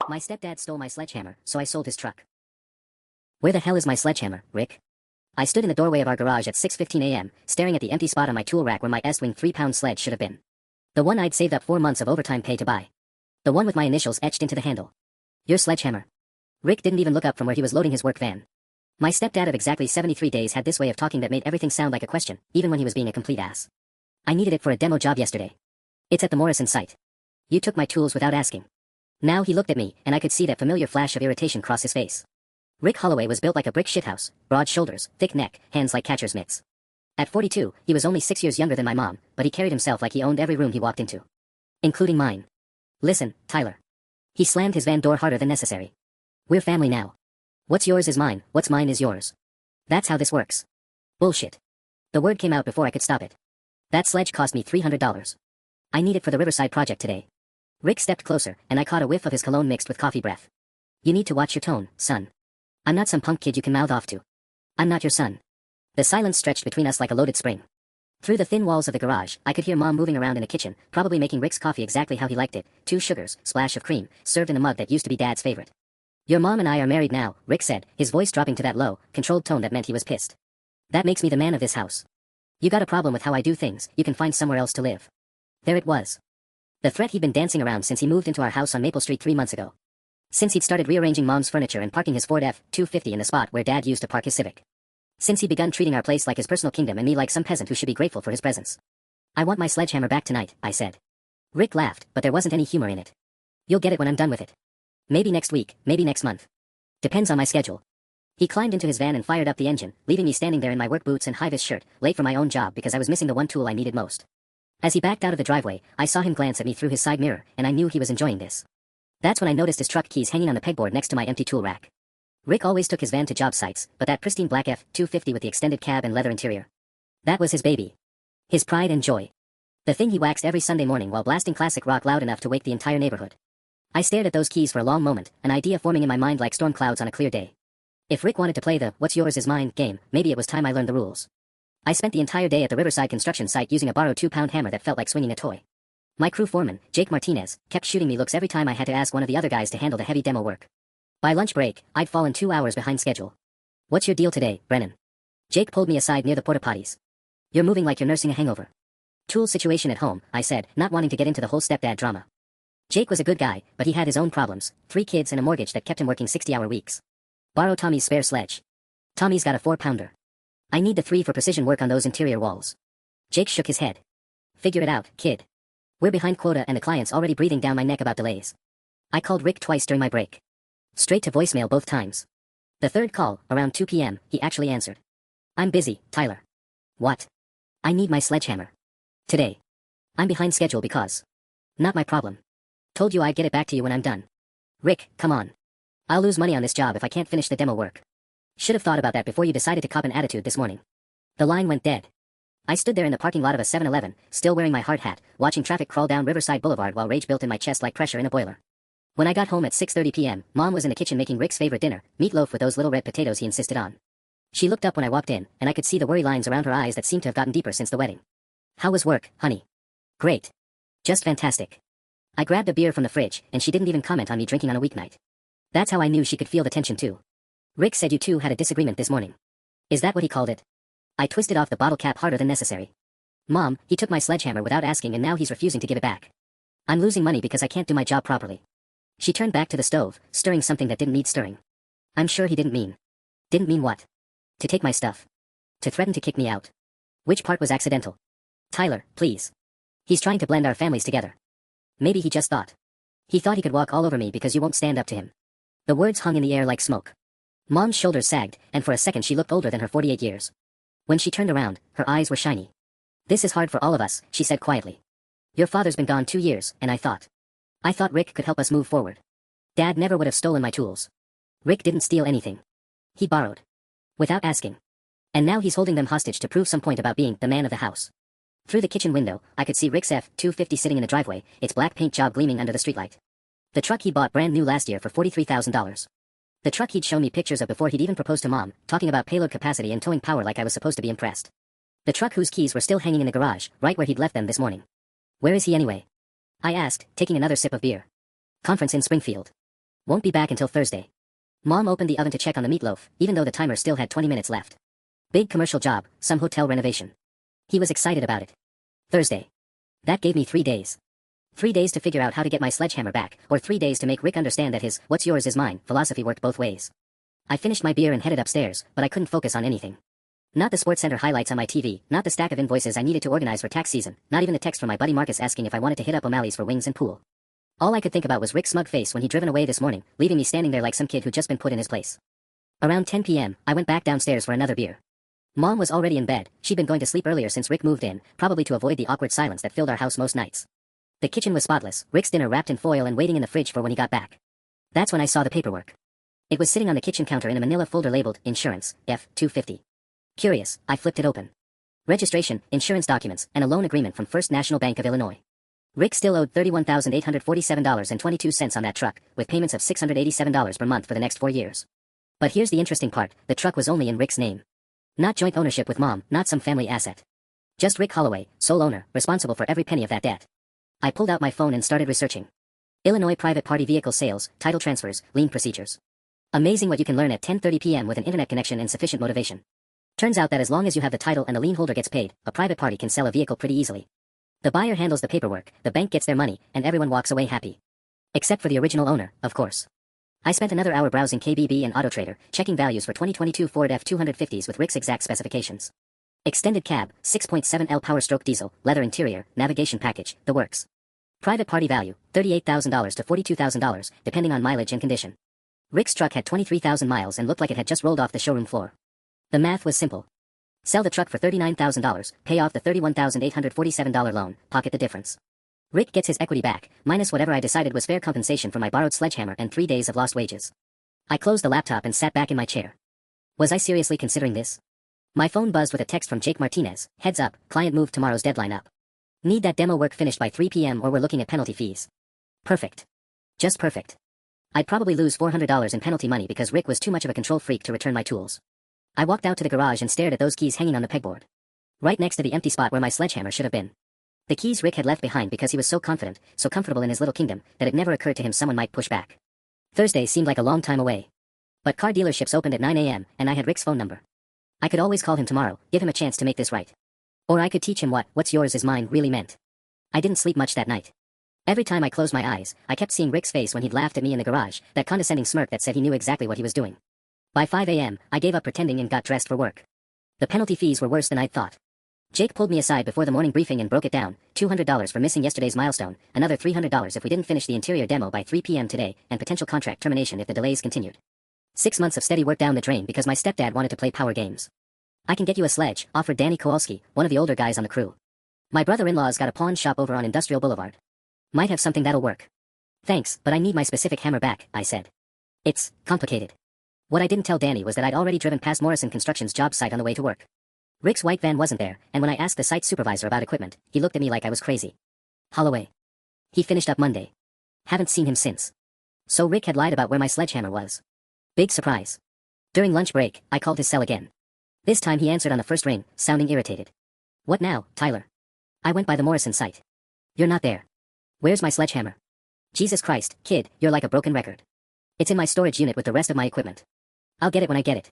My stepdad stole my sledgehammer, so I sold his truck. Where the hell is my sledgehammer, Rick? I stood in the doorway of our garage at 6:15 a.m., staring at the empty spot on my tool rack where my S-Wing 3-pound sledge should have been. The one I'd saved up 4 months of overtime pay to buy. The one with my initials etched into the handle. Your sledgehammer. Rick didn't even look up from where he was loading his work van. My stepdad of exactly 73 days had this way of talking that made everything sound like a question, even when he was being a complete ass. I needed it for a demo job yesterday. It's at the Morrison site. You took my tools without asking. Now he looked at me, and I could see that familiar flash of irritation cross his face. Rick Holloway was built like a brick shithouse, broad shoulders, thick neck, hands like catcher's mitts. At 42, he was only 6 years younger than my mom, but he carried himself like he owned every room he walked into. Including mine. Listen, Tyler. He slammed his van door harder than necessary. We're family now. What's yours is mine, what's mine is yours. That's how this works. Bullshit. The word came out before I could stop it. That sledge cost me $300. I need it for the Riverside project today. Rick stepped closer, and I caught a whiff of his cologne mixed with coffee breath. You need to watch your tone, son. I'm not some punk kid you can mouth off to. I'm not your son. The silence stretched between us like a loaded spring. Through the thin walls of the garage, I could hear Mom moving around in the kitchen, probably making Rick's coffee exactly how he liked it, 2 sugars, splash of cream, served in a mug that used to be Dad's favorite. Your mom and I are married now, Rick said, his voice dropping to that low, controlled tone that meant he was pissed. That makes me the man of this house. You got a problem with how I do things, you can find somewhere else to live. There it was. The threat he'd been dancing around since he moved into our house on Maple Street 3 months ago. Since he'd started rearranging Mom's furniture and parking his Ford F-250 in the spot where Dad used to park his Civic. Since he'd begun treating our place like his personal kingdom and me like some peasant who should be grateful for his presence. I want my sledgehammer back tonight, I said. Rick laughed, but there wasn't any humor in it. You'll get it when I'm done with it. Maybe next week, maybe next month. Depends on my schedule. He climbed into his van and fired up the engine, leaving me standing there in my work boots and high-vis shirt, late for my own job because I was missing the one tool I needed most. As he backed out of the driveway, I saw him glance at me through his side mirror, and I knew he was enjoying this. That's when I noticed his truck keys hanging on the pegboard next to my empty tool rack. Rick always took his van to job sites, but that pristine black F-250 with the extended cab and leather interior. That was his baby. His pride and joy. The thing he waxed every Sunday morning while blasting classic rock loud enough to wake the entire neighborhood. I stared at those keys for a long moment, an idea forming in my mind like storm clouds on a clear day. If Rick wanted to play the what's yours is mine game, maybe it was time I learned the rules. I spent the entire day at the Riverside construction site using a borrowed 2-pound hammer that felt like swinging a toy. My crew foreman, Jake Martinez, kept shooting me looks every time I had to ask one of the other guys to handle the heavy demo work. By lunch break, I'd fallen 2 hours behind schedule. What's your deal today, Brennan? Jake pulled me aside near the porta potties. You're moving like you're nursing a hangover. Tool situation at home, I said, not wanting to get into the whole stepdad drama. Jake was a good guy, but he had his own problems, 3 kids and a mortgage that kept him working 60-hour weeks. Borrow Tommy's spare sledge. Tommy's got a 4-pounder. I need the 3 for precision work on those interior walls. Jake shook his head. Figure it out, kid. We're behind quota and the client's already breathing down my neck about delays. I called Rick twice during my break. Straight to voicemail both times. The third call, around 2 p.m., he actually answered. I'm busy, Tyler. What? I need my sledgehammer. Today. I'm behind schedule because. Not my problem. Told you I'd get it back to you when I'm done. Rick, come on. I'll lose money on this job if I can't finish the demo work. Should have thought about that before you decided to cop an attitude this morning. The line went dead. I stood there in the parking lot of a 7-Eleven, still wearing my hard hat, watching traffic crawl down Riverside Boulevard while rage built in my chest like pressure in a boiler. When I got home at 6:30 p.m., Mom was in the kitchen making Rick's favorite dinner, meatloaf with those little red potatoes he insisted on. She looked up when I walked in, and I could see the worry lines around her eyes that seemed to have gotten deeper since the wedding. How was work, honey? Great. Just fantastic. I grabbed a beer from the fridge, and she didn't even comment on me drinking on a weeknight. That's how I knew she could feel the tension too. Rick said you two had a disagreement this morning. Is that what he called it? I twisted off the bottle cap harder than necessary. Mom, he took my sledgehammer without asking and now he's refusing to give it back. I'm losing money because I can't do my job properly. She turned back to the stove, stirring something that didn't need stirring. I'm sure he didn't mean. Didn't mean what? To take my stuff. To threaten to kick me out. Which part was accidental? Tyler, please. He's trying to blend our families together. Maybe he just thought. He thought he could walk all over me because you won't stand up to him. The words hung in the air like smoke. Mom's shoulders sagged, and for a second she looked older than her 48 years. When she turned around, her eyes were shiny. This is hard for all of us, she said quietly. Your father's been gone 2 years, and I thought Rick could help us move forward. Dad never would have stolen my tools. Rick didn't steal anything. He borrowed. Without asking. And now he's holding them hostage to prove some point about being the man of the house. Through the kitchen window, I could see Rick's F-250 sitting in the driveway, its black paint job gleaming under the streetlight. The truck he bought brand new last year for $43,000. The truck he'd shown me pictures of before he'd even proposed to Mom, talking about payload capacity and towing power like I was supposed to be impressed. The truck whose keys were still hanging in the garage, right where he'd left them this morning. Where is he anyway? I asked, taking another sip of beer. Conference in Springfield. Won't be back until Thursday. Mom opened the oven to check on the meatloaf, even though the timer still had 20 minutes left. Big commercial job, some hotel renovation. He was excited about it. Thursday. That gave me 3 days. 3 days to figure out how to get my sledgehammer back, or 3 days to make Rick understand that his "what's yours is mine" philosophy worked both ways. I finished my beer and headed upstairs, but I couldn't focus on anything. Not the SportsCenter highlights on my TV, not the stack of invoices I needed to organize for tax season, not even the text from my buddy Marcus asking if I wanted to hit up O'Malley's for wings and pool. All I could think about was Rick's smug face when he'd driven away this morning, leaving me standing there like some kid who'd just been put in his place. Around 10 p.m., I went back downstairs for another beer. Mom was already in bed. She'd been going to sleep earlier since Rick moved in, probably to avoid the awkward silence that filled our house most nights. The kitchen was spotless, Rick's dinner wrapped in foil and waiting in the fridge for when he got back. That's when I saw the paperwork. It was sitting on the kitchen counter in a manila folder labeled Insurance, F-250. Curious, I flipped it open. Registration, insurance documents, and a loan agreement from First National Bank of Illinois. Rick still owed $31,847.22 on that truck, with payments of $687 per month for the next 4 years. But here's the interesting part, the truck was only in Rick's name. Not joint ownership with Mom, not some family asset. Just Rick Holloway, sole owner, responsible for every penny of that debt. I pulled out my phone and started researching. Illinois private party vehicle sales, title transfers, lien procedures. Amazing what you can learn at 10:30 p.m. with an internet connection and sufficient motivation. Turns out that as long as you have the title and the lien holder gets paid, a private party can sell a vehicle pretty easily. The buyer handles the paperwork, the bank gets their money, and everyone walks away happy. Except for the original owner, of course. I spent another hour browsing KBB and AutoTrader, checking values for 2022 Ford F-250s with Rick's exact specifications. Extended cab, 6.7L Power-stroke diesel, leather interior, navigation package, the works. Private party value, $38,000 to $42,000, depending on mileage and condition. Rick's truck had 23,000 miles and looked like it had just rolled off the showroom floor. The math was simple. Sell the truck for $39,000, pay off the $31,847 loan, pocket the difference. Rick gets his equity back, minus whatever I decided was fair compensation for my borrowed sledgehammer and 3 days of lost wages. I closed the laptop and sat back in my chair. Was I seriously considering this? My phone buzzed with a text from Jake Martinez, heads up, client moved tomorrow's deadline up. Need that demo work finished by 3 p.m. or we're looking at penalty fees. Perfect. Just perfect. I'd probably lose $400 in penalty money because Rick was too much of a control freak to return my tools. I walked out to the garage and stared at those keys hanging on the pegboard. Right next to the empty spot where my sledgehammer should have been. The keys Rick had left behind because he was so confident, so comfortable in his little kingdom, that it never occurred to him someone might push back. Thursday seemed like a long time away. But car dealerships opened at 9 a.m., and I had Rick's phone number. I could always call him tomorrow, give him a chance to make this right. Or I could teach him what "what's yours is mine" really meant. I didn't sleep much that night. Every time I closed my eyes, I kept seeing Rick's face when he'd laughed at me in the garage, that condescending smirk that said he knew exactly what he was doing. By 5 a.m., I gave up pretending and got dressed for work. The penalty fees were worse than I'd thought. Jake pulled me aside before the morning briefing and broke it down, $200 for missing yesterday's milestone, another $300 if we didn't finish the interior demo by 3 p.m. today, and potential contract termination if the delays continued. 6 months of steady work down the drain because my stepdad wanted to play power games. I can get you a sledge, offered Danny Kowalski, one of the older guys on the crew. My brother-in-law's got a pawn shop over on Industrial Boulevard. Might have something that'll work. Thanks, but I need my specific hammer back, I said. It's complicated. What I didn't tell Danny was that I'd already driven past Morrison Construction's job site on the way to work. Rick's white van wasn't there, and when I asked the site supervisor about equipment, he looked at me like I was crazy. Holloway. He finished up Monday. Haven't seen him since. So Rick had lied about where my sledgehammer was. Big surprise. During lunch break, I called his cell again. This time he answered on the first ring, sounding irritated. What now, Tyler? I went by the Morrison site. You're not there. Where's my sledgehammer? Jesus Christ, kid, you're like a broken record. It's in my storage unit with the rest of my equipment. I'll get it when I get it.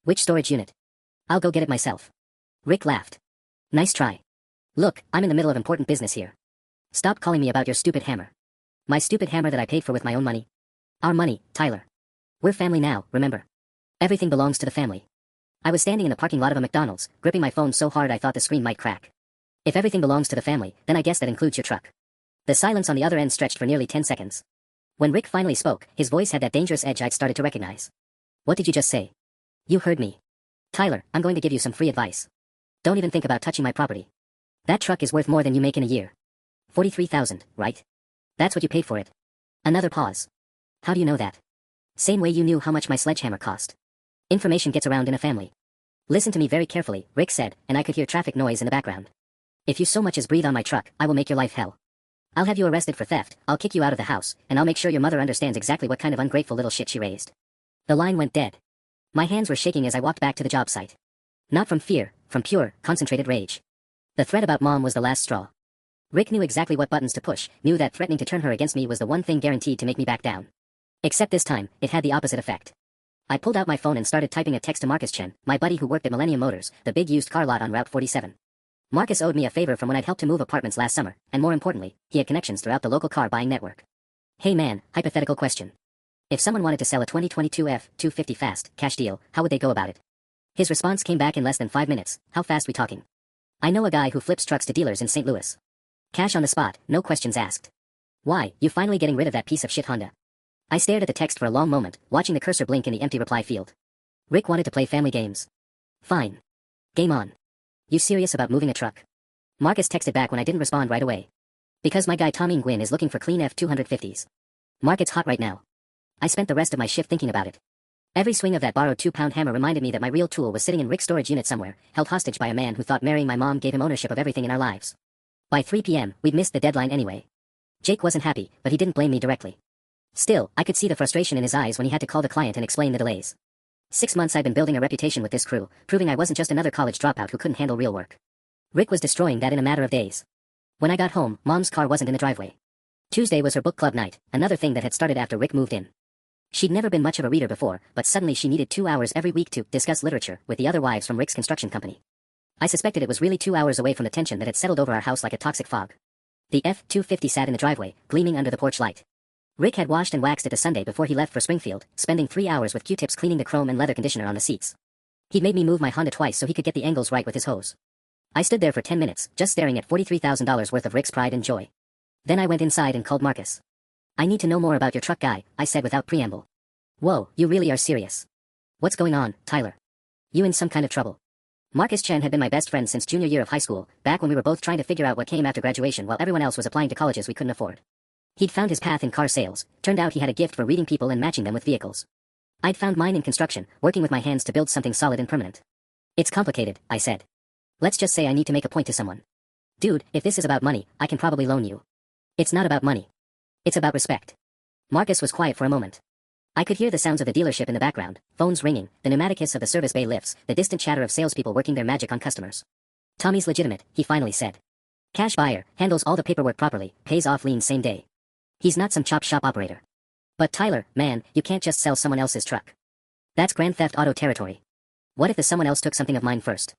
Which storage unit? I'll go get it myself. Rick laughed. Nice try. Look, I'm in the middle of important business here. Stop calling me about your stupid hammer. My stupid hammer that I paid for with my own money. Our money, Tyler. We're family now, remember? Everything belongs to the family. I was standing in the parking lot of a McDonald's, gripping my phone so hard I thought the screen might crack. If everything belongs to the family, then I guess that includes your truck. The silence on the other end stretched for nearly 10 seconds. When Rick finally spoke, his voice had that dangerous edge I'd started to recognize. What did you just say? You heard me. Tyler, I'm going to give you some free advice. Don't even think about touching my property. That truck is worth more than you make in a year. $43,000, right? That's what you paid for it. Another pause. How do you know that? Same way you knew how much my sledgehammer cost. Information gets around in a family. Listen to me very carefully, Rick said, and I could hear traffic noise in the background. If you so much as breathe on my truck, I will make your life hell. I'll have you arrested for theft, I'll kick you out of the house, and I'll make sure your mother understands exactly what kind of ungrateful little shit she raised. The line went dead. My hands were shaking as I walked back to the job site. Not from fear, from pure, concentrated rage. The threat about Mom was the last straw. Rick knew exactly what buttons to push, knew that threatening to turn her against me was the one thing guaranteed to make me back down. Except this time, it had the opposite effect. I pulled out my phone and started typing a text to Marcus Chen, my buddy who worked at Millennium Motors, the big used car lot on Route 47. Marcus owed me a favor from when I'd helped him move apartments last summer, and more importantly, he had connections throughout the local car buying network. Hey man, hypothetical question. If someone wanted to sell a 2022 F-250 fast, cash deal, how would they go about it? His response came back in less than 5 minutes. How fast we talking? I know a guy who flips trucks to dealers in St. Louis. Cash on the spot, no questions asked. Why, you finally getting rid of that piece of shit Honda? I stared at the text for a long moment, watching the cursor blink in the empty reply field. Rick wanted to play family games. Fine. Game on. You serious about moving a truck? Marcus texted back when I didn't respond right away. Because my guy Tommy Nguyen is looking for clean F-250s. Market's hot right now. I spent the rest of my shift thinking about it. Every swing of that borrowed 2-pound hammer reminded me that my real tool was sitting in Rick's storage unit somewhere, held hostage by a man who thought marrying my mom gave him ownership of everything in our lives. By 3 p.m., we'd missed the deadline anyway. Jake wasn't happy, but he didn't blame me directly. Still, I could see the frustration in his eyes when he had to call the client and explain the delays. 6 months I'd been building a reputation with this crew, proving I wasn't just another college dropout who couldn't handle real work. Rick was destroying that in a matter of days. When I got home, Mom's car wasn't in the driveway. Tuesday was her book club night, another thing that had started after Rick moved in. She'd never been much of a reader before, but suddenly she needed 2 hours every week to discuss literature with the other wives from Rick's construction company. I suspected it was really 2 hours away from the tension that had settled over our house like a toxic fog. The F-250 sat in the driveway, gleaming under the porch light. Rick had washed and waxed it the Sunday before he left for Springfield, spending 3 hours with Q-tips cleaning the chrome and leather conditioner on the seats. He'd made me move my Honda twice so he could get the angles right with his hose. I stood there for 10 minutes, just staring at $43,000 worth of Rick's pride and joy. Then I went inside and called Marcus. I need to know more about your truck guy, I said without preamble. Whoa, you really are serious. What's going on, Tyler? You in some kind of trouble? Marcus Chen had been my best friend since junior year of high school, back when we were both trying to figure out what came after graduation while everyone else was applying to colleges we couldn't afford. He'd found his path in car sales, turned out he had a gift for reading people and matching them with vehicles. I'd found mine in construction, working with my hands to build something solid and permanent. It's complicated, I said. Let's just say I need to make a point to someone. Dude, if this is about money, I can probably loan you. It's not about money. It's about respect. Marcus was quiet for a moment. I could hear the sounds of the dealership in the background, phones ringing, the pneumatic hiss of the service bay lifts, the distant chatter of salespeople working their magic on customers. Tommy's legitimate, he finally said. Cash buyer, handles all the paperwork properly, pays off liens same day. He's not some chop shop operator. But Tyler, man, you can't just sell someone else's truck. That's Grand Theft Auto territory. What if the someone else took something of mine first?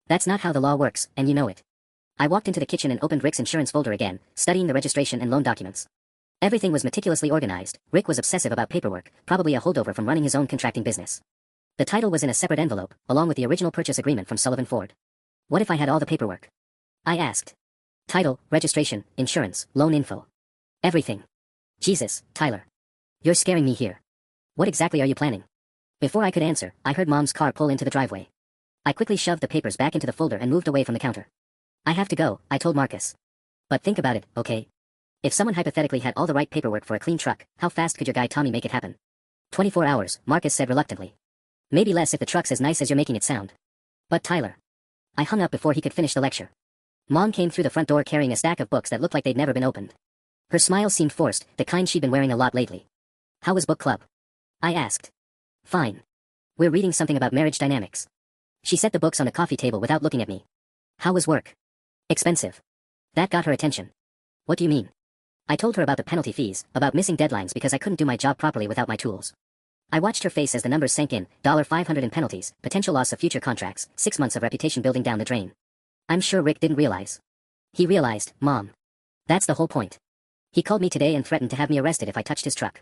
That's not how the law works, and you know it. I walked into the kitchen and opened Rick's insurance folder again, studying the registration and loan documents. Everything was meticulously organized. Rick was obsessive about paperwork, probably a holdover from running his own contracting business. The title was in a separate envelope, along with the original purchase agreement from Sullivan Ford. What if I had all the paperwork? I asked. Title, registration, insurance, loan info. Everything. Jesus, Tyler. You're scaring me here. What exactly are you planning? Before I could answer, I heard Mom's car pull into the driveway. I quickly shoved the papers back into the folder and moved away from the counter. I have to go, I told Marcus. But think about it, okay? If someone hypothetically had all the right paperwork for a clean truck, how fast could your guy Tommy make it happen? 24 hours, Marcus said reluctantly. Maybe less if the truck's as nice as you're making it sound. But Tyler. I hung up before he could finish the lecture. Mom came through the front door carrying a stack of books that looked like they'd never been opened. Her smile seemed forced, the kind she'd been wearing a lot lately. How was book club? I asked. Fine. We're reading something about marriage dynamics. She set the books on the coffee table without looking at me. How was work? Expensive. That got her attention. What do you mean? I told her about the penalty fees, about missing deadlines because I couldn't do my job properly without my tools. I watched her face as the numbers sank in, $500 in penalties, potential loss of future contracts, 6 months of reputation building down the drain. I'm sure Rick didn't realize. He realized, Mom. That's the whole point. He called me today and threatened to have me arrested if I touched his truck.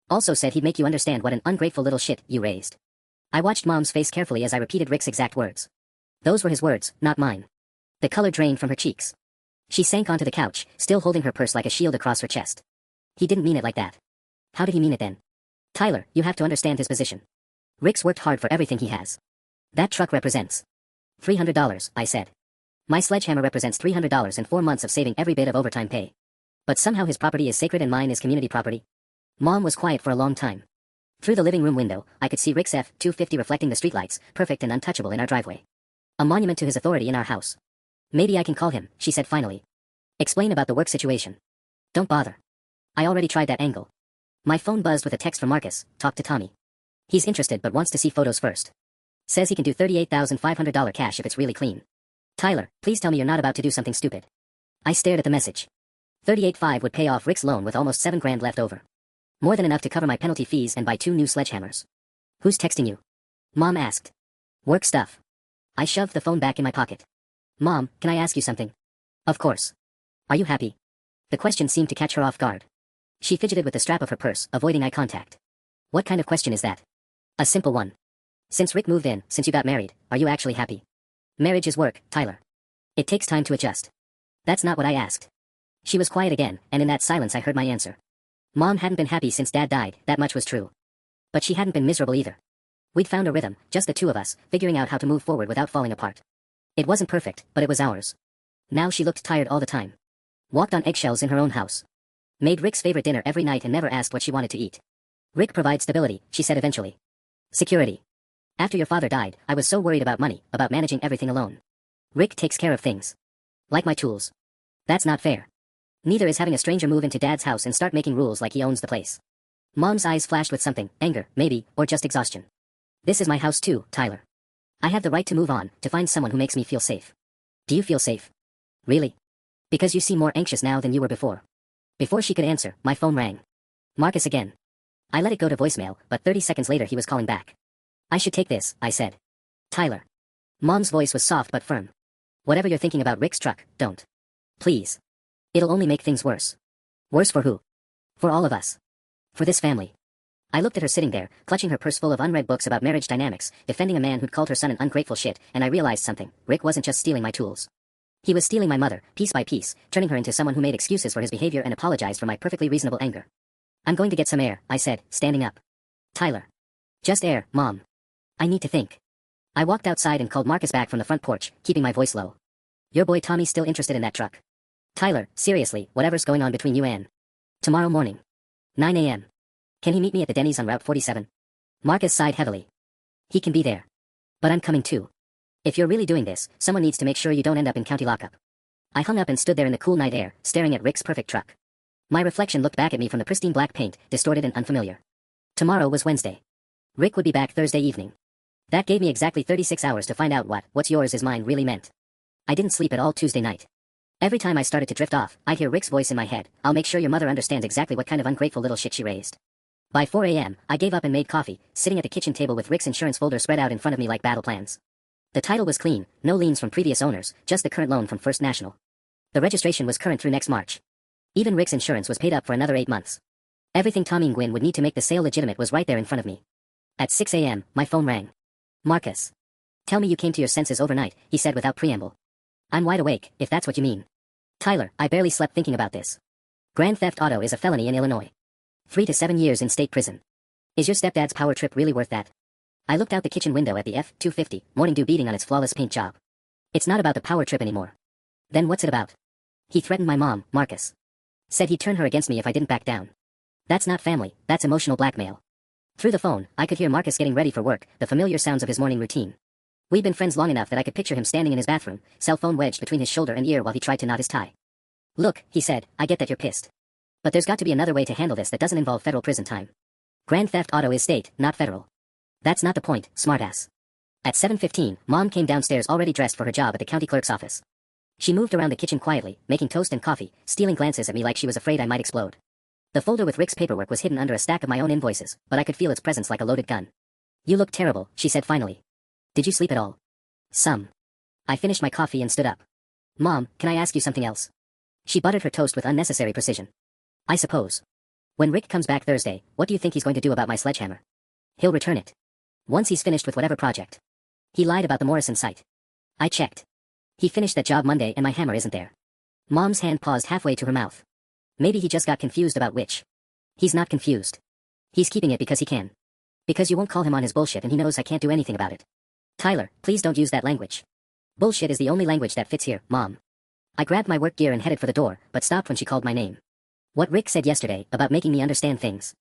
Also said he'd make you understand what an ungrateful little shit you raised. I watched Mom's face carefully as I repeated Rick's exact words. Those were his words, not mine. The color drained from her cheeks. She sank onto the couch, still holding her purse like a shield across her chest. He didn't mean it like that. How did he mean it then? Tyler, you have to understand his position. Rick's worked hard for everything he has. That truck represents $300, I said. My sledgehammer represents $300 and 4 months of saving every bit of overtime pay. But somehow his property is sacred and mine is community property. Mom was quiet for a long time. Through the living room window, I could see Rick's F-250 reflecting the streetlights, perfect and untouchable in our driveway. A monument to his authority in our house. Maybe I can call him, she said finally. Explain about the work situation. Don't bother. I already tried that angle. My phone buzzed with a text from Marcus, talk to Tommy. He's interested but wants to see photos first. Says he can do $38,500 cash if it's really clean. Tyler, please tell me you're not about to do something stupid. I stared at the message. $38,500 would pay off Rick's loan with almost $7,000 left over. More than enough to cover my penalty fees and buy 2 new sledgehammers. Who's texting you? Mom asked. Work stuff. I shoved the phone back in my pocket. Mom, can I ask you something? Of course. Are you happy? The question seemed to catch her off guard. She fidgeted with the strap of her purse, avoiding eye contact. What kind of question is that? A simple one. Since Rick moved in, since you got married, are you actually happy? Marriage is work, Tyler. It takes time to adjust. That's not what I asked. She was quiet again, and in that silence I heard my answer. Mom hadn't been happy since Dad died, that much was true. But she hadn't been miserable either. We'd found a rhythm, just the two of us, figuring out how to move forward without falling apart. It wasn't perfect, but it was ours. Now she looked tired all the time. Walked on eggshells in her own house. Made Rick's favorite dinner every night and never asked what she wanted to eat. Rick provides stability, she said eventually. Security. After your father died, I was so worried about money, about managing everything alone. Rick takes care of things. Like my tools. That's not fair. Neither is having a stranger move into Dad's house and start making rules like he owns the place. Mom's eyes flashed with something, anger, maybe, or just exhaustion. This is my house too, Tyler. I have the right to move on, to find someone who makes me feel safe. Do you feel safe? Really? Because you seem more anxious now than you were before. Before she could answer, my phone rang. Marcus again. I let it go to voicemail, but 30 seconds later he was calling back. I should take this, I said. Tyler. Mom's voice was soft but firm. Whatever you're thinking about Rick's truck, don't. Please. It'll only make things worse. Worse for who? For all of us. For this family. I looked at her sitting there, clutching her purse full of unread books about marriage dynamics, defending a man who'd called her son an ungrateful shit, and I realized something. Rick wasn't just stealing my tools. He was stealing my mother, piece by piece, turning her into someone who made excuses for his behavior and apologized for my perfectly reasonable anger. I'm going to get some air, I said, standing up. Tyler. Just air, Mom. I need to think. I walked outside and called Marcus back from the front porch, keeping my voice low. Your boy Tommy's still interested in that truck. Tyler, seriously, whatever's going on between you and... Tomorrow morning. 9 a.m. Can he meet me at the Denny's on Route 47? Marcus sighed heavily. He can be there. But I'm coming too. If you're really doing this, someone needs to make sure you don't end up in county lockup. I hung up and stood there in the cool night air, staring at Rick's perfect truck. My reflection looked back at me from the pristine black paint, distorted and unfamiliar. Tomorrow was Wednesday. Rick would be back Thursday evening. That gave me exactly 36 hours to find out what's yours is mine really meant. I didn't sleep at all Tuesday night. Every time I started to drift off, I'd hear Rick's voice in my head. I'll make sure your mother understands exactly what kind of ungrateful little shit she raised. By 4 a.m., I gave up and made coffee, sitting at the kitchen table with Rick's insurance folder spread out in front of me like battle plans. The title was clean, no liens from previous owners, just the current loan from First National. The registration was current through next March. Even Rick's insurance was paid up for another 8 months. Everything Tommy and Gwyn would need to make the sale legitimate was right there in front of me. At 6 a.m., my phone rang. Marcus. Tell me you came to your senses overnight, he said without preamble. I'm wide awake, if that's what you mean. Tyler, I barely slept thinking about this. Grand theft auto is a felony in Illinois. 3 to 7 years in state prison. Is your stepdad's power trip really worth that? I looked out the kitchen window at the F-250, morning dew beating on its flawless paint job. It's not about the power trip anymore. Then what's it about? He threatened my mom, Marcus. Said he'd turn her against me if I didn't back down. That's not family, that's emotional blackmail. Through the phone, I could hear Marcus getting ready for work, the familiar sounds of his morning routine. We'd been friends long enough that I could picture him standing in his bathroom, cell phone wedged between his shoulder and ear while he tried to knot his tie. Look, he said, I get that you're pissed. But there's got to be another way to handle this that doesn't involve federal prison time. Grand theft auto is state, not federal. That's not the point, smartass. At 7:15, Mom came downstairs already dressed for her job at the county clerk's office. She moved around the kitchen quietly, making toast and coffee, stealing glances at me like she was afraid I might explode. The folder with Rick's paperwork was hidden under a stack of my own invoices, but I could feel its presence like a loaded gun. You look terrible, she said finally. Did you sleep at all? Some. I finished my coffee and stood up. Mom, can I ask you something else? She buttered her toast with unnecessary precision. I suppose. When Rick comes back Thursday, what do you think he's going to do about my sledgehammer? He'll return it. Once he's finished with whatever project. He lied about the Morrison site. I checked. He finished that job Monday and my hammer isn't there. Mom's hand paused halfway to her mouth. Maybe he just got confused about which. He's not confused. He's keeping it because he can. Because you won't call him on his bullshit and he knows I can't do anything about it. Tyler, please don't use that language. Bullshit is the only language that fits here, Mom. I grabbed my work gear and headed for the door, but stopped when she called my name. What Rick said yesterday, about making me understand things.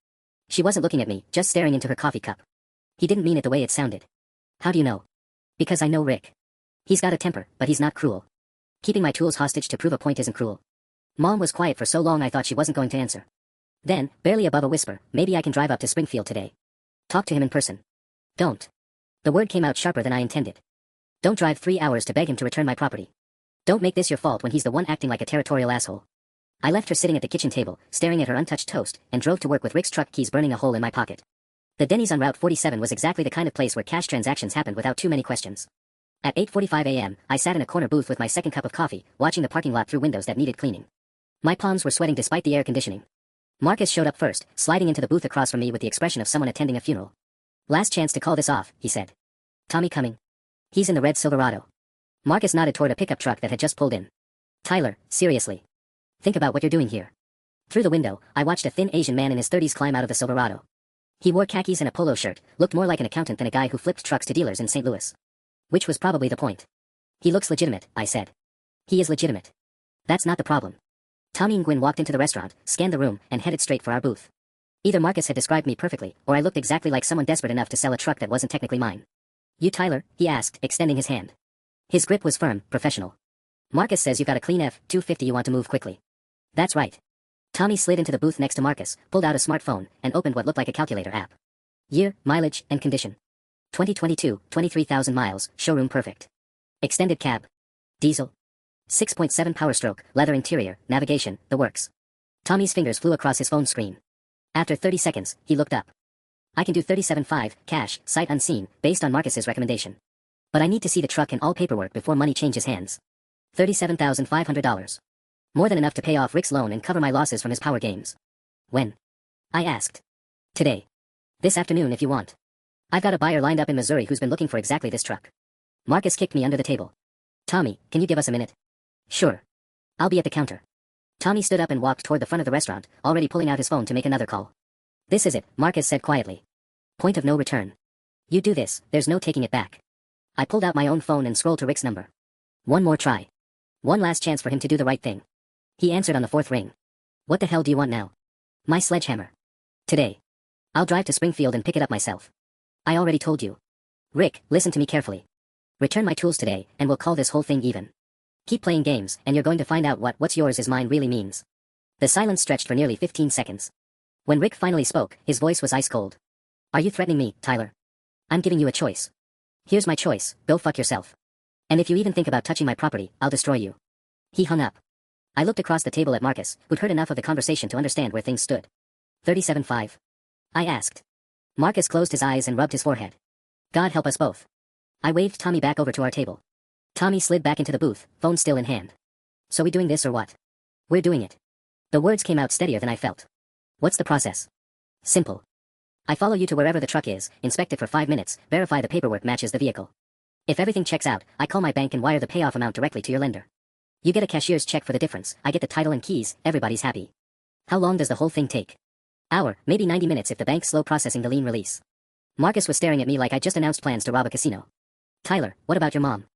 She wasn't looking at me, just staring into her coffee cup. He didn't mean it the way it sounded. How do you know? Because I know Rick. He's got a temper, but he's not cruel. Keeping my tools hostage to prove a point isn't cruel. Mom was quiet for so long I thought she wasn't going to answer. Then, barely above a whisper, maybe I can drive up to Springfield today. Talk to him in person. Don't. The word came out sharper than I intended. Don't drive 3 hours to beg him to return my property. Don't make this your fault when he's the one acting like a territorial asshole. I left her sitting at the kitchen table, staring at her untouched toast, and drove to work with Rick's truck keys burning a hole in my pocket. The Denny's on Route 47 was exactly the kind of place where cash transactions happened without too many questions. At 8:45 a.m., I sat in a corner booth with my second cup of coffee, watching the parking lot through windows that needed cleaning. My palms were sweating despite the air conditioning. Marcus showed up first, sliding into the booth across from me with the expression of someone attending a funeral. "Last chance to call this off," he said. "Tommy coming?" "He's in the red Silverado." Marcus nodded toward a pickup truck that had just pulled in. "Tyler, seriously. Think about what you're doing here." Through the window, I watched a thin Asian man in his 30s climb out of the Silverado. He wore khakis and a polo shirt, looked more like an accountant than a guy who flipped trucks to dealers in St. Louis. Which was probably the point. "He looks legitimate," I said. "He is legitimate. That's not the problem." Tommy and Gwyn walked into the restaurant, scanned the room, and headed straight for our booth. Either Marcus had described me perfectly, or I looked exactly like someone desperate enough to sell a truck that wasn't technically mine. "You Tyler?" he asked, extending his hand. His grip was firm, professional. "Marcus says you've got a clean F-250 you want to move quickly." "That's right." Tommy slid into the booth next to Marcus, pulled out a smartphone, and opened what looked like a calculator app. Year, mileage, and condition. 2022, 23,000 miles, showroom perfect. Extended cab. Diesel. 6.7 power stroke, leather interior, navigation, the works. Tommy's fingers flew across his phone screen. After 30 seconds, he looked up. "I can do 37.5, cash, sight unseen, based on Marcus's recommendation. But I need to see the truck and all paperwork before money changes hands. $37,500. More than enough to pay off Rick's loan and cover my losses from his power games." "When?" I asked. "Today. This afternoon if you want. I've got a buyer lined up in Missouri who's been looking for exactly this truck." Marcus kicked me under the table. "Tommy, can you give us a minute?" "Sure. I'll be at the counter." Tommy stood up and walked toward the front of the restaurant, already pulling out his phone to make another call. "This is it," Marcus said quietly. "Point of no return. You do this, there's no taking it back." I pulled out my own phone and scrolled to Rick's number. One more try. One last chance for him to do the right thing. He answered on the fourth ring. "What the hell do you want now?" "My sledgehammer. Today. I'll drive to Springfield and pick it up myself." "I already told you." "Rick, listen to me carefully. Return my tools today, and we'll call this whole thing even. Keep playing games, and you're going to find out what's yours is mine really means." The silence stretched for nearly 15 seconds. When Rick finally spoke, his voice was ice cold. "Are you threatening me, Tyler? I'm giving you a choice. Here's my choice, go fuck yourself. And if you even think about touching my property, I'll destroy you." He hung up. I looked across the table at Marcus, who'd heard enough of the conversation to understand where things stood. 37.5. I asked. Marcus closed his eyes and rubbed his forehead. "God help us both." I waved Tommy back over to our table. Tommy slid back into the booth, phone still in hand. "So we doing this or what?" "We're doing it." The words came out steadier than I felt. "What's the process?" "Simple. I follow you to wherever the truck is, inspect it for 5 minutes, verify the paperwork matches the vehicle. If everything checks out, I call my bank and wire the payoff amount directly to your lender. You get a cashier's check for the difference, I get the title and keys, everybody's happy." "How long does the whole thing take?" "Hour, maybe 90 minutes if the bank's slow processing the lien release." Marcus was staring at me like I just announced plans to rob a casino. "Tyler, what about your mom?"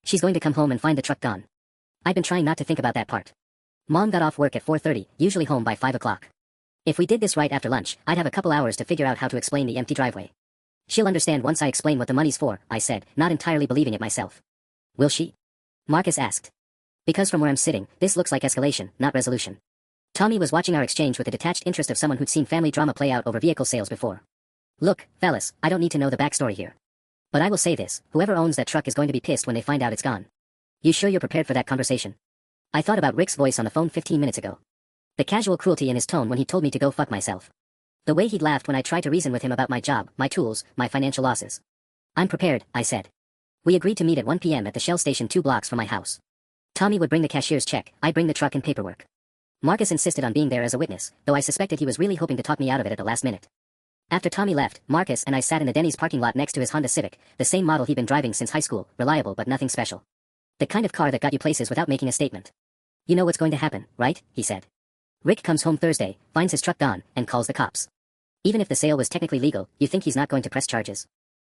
"She's going to come home and find the truck gone." I've been trying not to think about that part. Mom got off work at 4:30, usually home by 5 o'clock. If we did this right after lunch, I'd have a couple hours to figure out how to explain the empty driveway. "She'll understand once I explain what the money's for," I said, not entirely believing it myself. "Will she?" Marcus asked. Because from where I'm sitting, this looks like escalation, not resolution. Tommy was watching our exchange with the detached interest of someone who'd seen family drama play out over vehicle sales before. "Look, fellas, I don't need to know the backstory here. But I will say this, whoever owns that truck is going to be pissed when they find out it's gone. You sure you're prepared for that conversation?" I thought about Rick's voice on the phone 15 minutes ago. The casual cruelty in his tone when he told me to go fuck myself. The way he'd laughed when I tried to reason with him about my job, my tools, my financial losses. "I'm prepared," I said. We agreed to meet at 1 p.m. at the Shell station 2 blocks from my house. Tommy would bring the cashier's check, I'd bring the truck and paperwork. Marcus insisted on being there as a witness, though I suspected he was really hoping to talk me out of it at the last minute. After Tommy left, Marcus and I sat in the Denny's parking lot next to his Honda Civic, the same model he'd been driving since high school, reliable but nothing special. The kind of car that got you places without making a statement. "You know what's going to happen, right?" he said. "Rick comes home Thursday, finds his truck gone, and calls the cops. Even if the sale was technically legal, you think he's not going to press charges?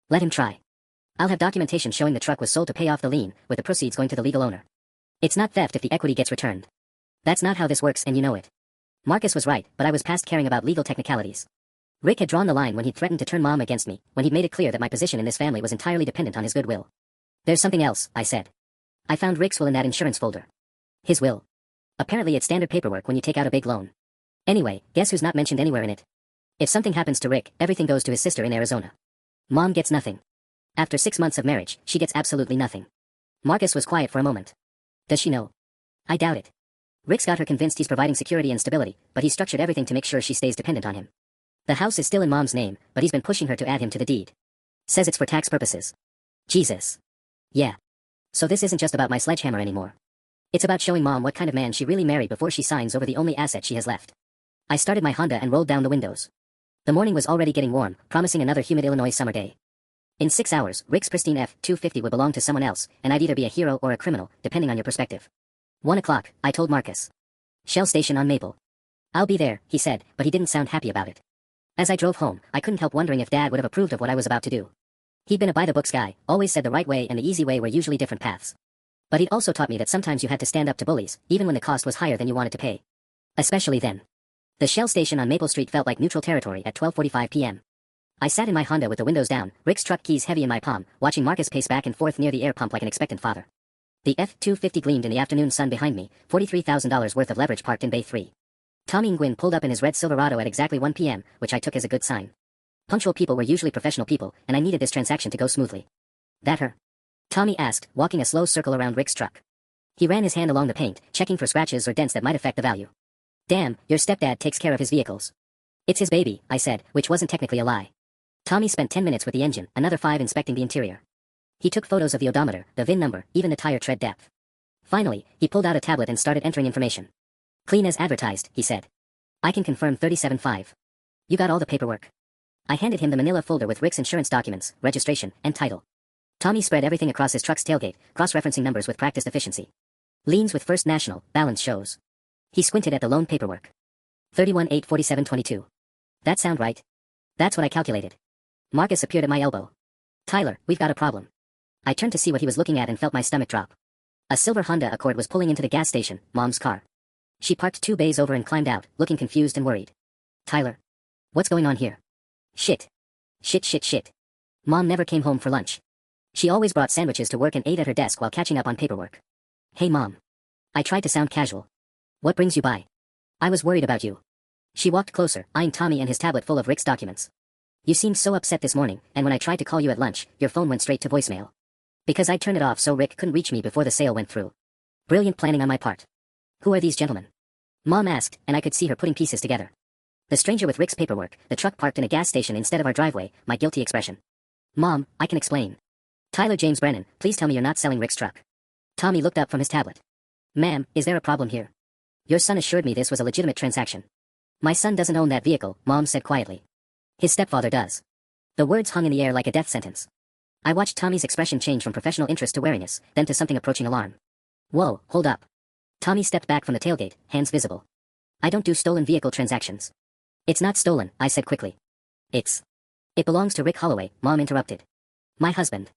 Let him try. I'll have documentation showing the truck was sold to pay off the lien, with the proceeds going to the legal owner. It's not theft if the equity gets returned. That's not how this works and you know it." Marcus was right, but I was past caring about legal technicalities. Rick had drawn the line when he'd threatened to turn Mom against me, when he'd made it clear that my position in this family was entirely dependent on his goodwill. "There's something else," I said. "I found Rick's will in that insurance folder." "His will?" "Apparently it's standard paperwork when you take out a big loan. Anyway, guess who's not mentioned anywhere in it? If something happens to Rick, everything goes to his sister in Arizona. Mom gets nothing. After 6 months of marriage, she gets absolutely nothing." Marcus was quiet for a moment. "Does she know?" "I doubt it. Rick's got her convinced he's providing security and stability, but he's structured everything to make sure she stays dependent on him. The house is still in Mom's name, but he's been pushing her to add him to the deed. Says it's for tax purposes. Jesus. Yeah. So this isn't just about my sledgehammer anymore. It's about showing Mom what kind of man she really married before she signs over the only asset she has left. I started my Honda and rolled down the windows. The morning was already getting warm, promising another humid Illinois summer day. In 6 hours, Rick's pristine F-250 would belong to someone else, and I'd either be a hero or a criminal, depending on your perspective. 1 o'clock, I told Marcus. Shell station on Maple. I'll be there, he said, but he didn't sound happy about it. As I drove home, I couldn't help wondering if Dad would have approved of what I was about to do. He'd been a by-the-books guy, always said the right way and the easy way were usually different paths. But he'd also taught me that sometimes you had to stand up to bullies, even when the cost was higher than you wanted to pay. Especially then. The Shell station on Maple Street felt like neutral territory at 12:45 p.m. I sat in my Honda with the windows down, Rick's truck keys heavy in my palm, watching Marcus pace back and forth near the air pump like an expectant father. The F-250 gleamed in the afternoon sun behind me, $43,000 worth of leverage parked in Bay 3. Tommy and Gwyn pulled up in his red Silverado at exactly 1 p.m., which I took as a good sign. Punctual people were usually professional people, and I needed this transaction to go smoothly. That her? Tommy asked, walking a slow circle around Rick's truck. He ran his hand along the paint, checking for scratches or dents that might affect the value. Damn, your stepdad takes care of his vehicles. It's his baby, I said, which wasn't technically a lie. Tommy spent 10 minutes with the engine, another 5 inspecting the interior. He took photos of the odometer, the VIN number, even the tire tread depth. Finally, he pulled out a tablet and started entering information. Clean as advertised, he said. I can confirm 37.5. You got all the paperwork? I handed him the manila folder with Rick's insurance documents, registration, and title. Tommy spread everything across his truck's tailgate, cross-referencing numbers with practiced efficiency. Leans with First National, balance shows. He squinted at the loan paperwork. 31,847.22. That sound right? That's what I calculated. Marcus appeared at my elbow. Tyler, we've got a problem. I turned to see what he was looking at and felt my stomach drop. A silver Honda Accord was pulling into the gas station, Mom's car. She parked 2 bays over and climbed out, looking confused and worried. Tyler. What's going on here? Shit. Shit. Mom never came home for lunch. She always brought sandwiches to work and ate at her desk while catching up on paperwork. Hey Mom. I tried to sound casual. What brings you by? I was worried about you. She walked closer, eyeing Tommy and his tablet full of Rick's documents. You seemed so upset this morning, and when I tried to call you at lunch, your phone went straight to voicemail. Because I turned it off so Rick couldn't reach me before the sale went through. Brilliant planning on my part. Who are these gentlemen? Mom asked, and I could see her putting pieces together. The stranger with Rick's paperwork, the truck parked in a gas station instead of our driveway, my guilty expression. Mom, I can explain. Tyler James Brennan, please tell me you're not selling Rick's truck. Tommy looked up from his tablet. Ma'am, is there a problem here? Your son assured me this was a legitimate transaction. My son doesn't own that vehicle, Mom said quietly. His stepfather does. The words hung in the air like a death sentence. I watched Tommy's expression change from professional interest to wariness, then to something approaching alarm. Whoa, hold up. Tommy stepped back from the tailgate, hands visible. I don't do stolen vehicle transactions. It's not stolen, I said quickly. It belongs to Rick Holloway, Mom interrupted. My husband.